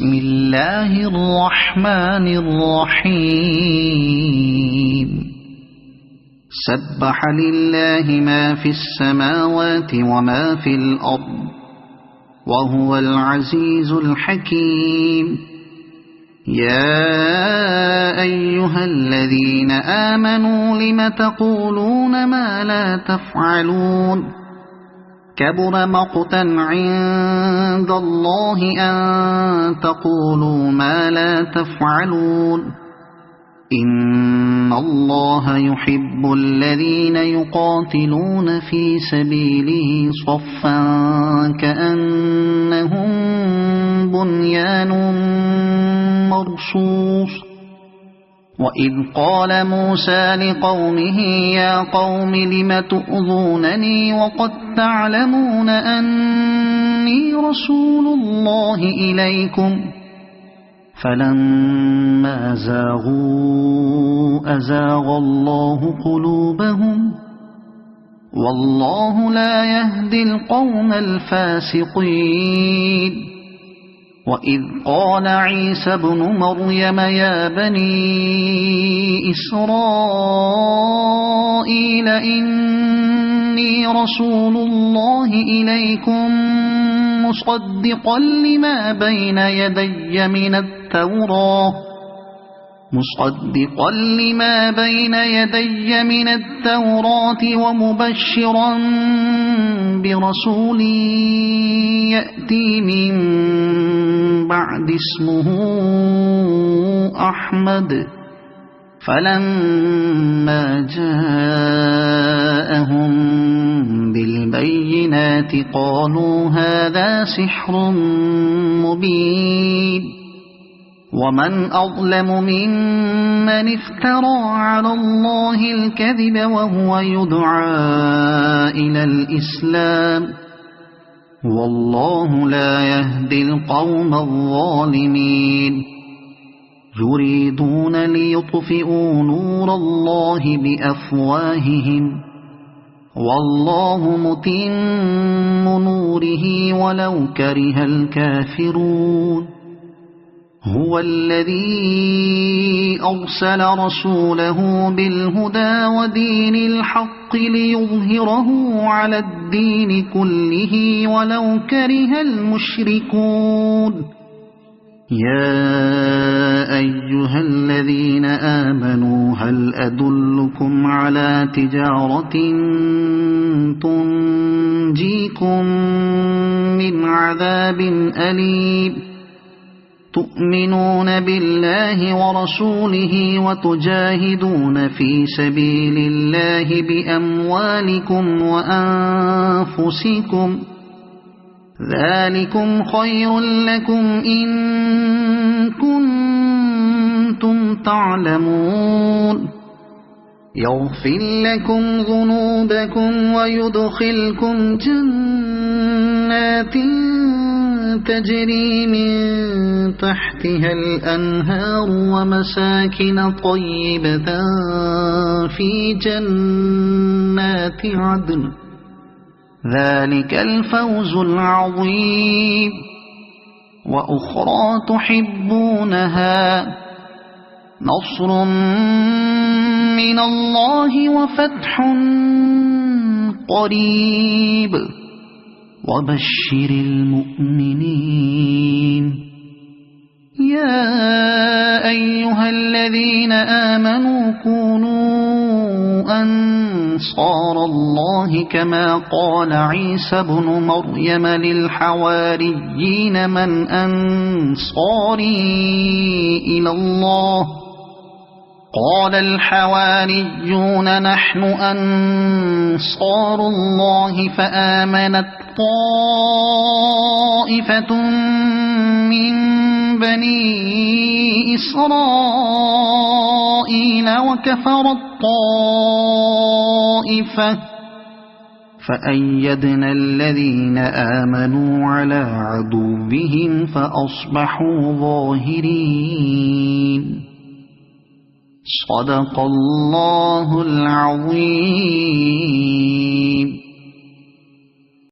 بسم الله الرحمن الرحيم سبح لله ما في السماوات وما في الأرض وهو العزيز الحكيم يا أيها الذين آمنوا لم تقولون ما لا تفعلون كبر مقتا عند الله أن تقولوا ما لا تفعلون إن الله يحب الذين يقاتلون في سبيله صفا كأنهم بنيان مرصوص وإذ قال موسى لقومه يا قوم لم تؤذونني وقد تعلمون أني رسول الله إليكم فلما زاغوا أزاغ الله قلوبهم والله لا يهدي القوم الفاسقين وإذ قال عيسى ابن مريم يا بني إسرائيل إني رسول الله إليكم مصدقا لما بين يدي من التوراة ومبشرا برسول يأتي من بعد اسمه أحمد فلما جاءهم بالبينات قالوا هذا سحر مبين ومن أظلم ممن افترى على الله الكذب وهو يدعى إلى الإسلام والله لا يهدي القوم الظالمين يريدون ليطفئوا نور الله بأفواههم والله متم نوره ولو كره الكافرون هو الذي أرسل رسوله بالهدى ودين الحق ليظهره على الدين كله ولو كره المشركون يا أيها الذين آمنوا هل أدلكم على تجارة تنجيكم من عذاب أليم تؤمنون بالله ورسوله وتجاهدون في سبيل الله بأموالكم وأنفسكم ذلكم خير لكم إن كنتم تعلمون يغفر لكم ذنوبكم ويدخلكم جنات تجري من تحتها الأنهار ومساكن طيبة في جنات عدن ذلك الفوز العظيم وأخرى تحبونها نصر من الله وفتح قريب وبشر المؤمنين يا أيها الذين آمنوا كونوا أنصار الله كما قال عيسى ابن مريم للحواريين من أنصاري إلى الله قال الحواريون نحن أنصار الله فآمنت طائفة من بني إسرائيل وكفرت طائفة فأيدنا الذين آمنوا على عدوهم فأصبحوا ظاهرين صدق الله العظيم.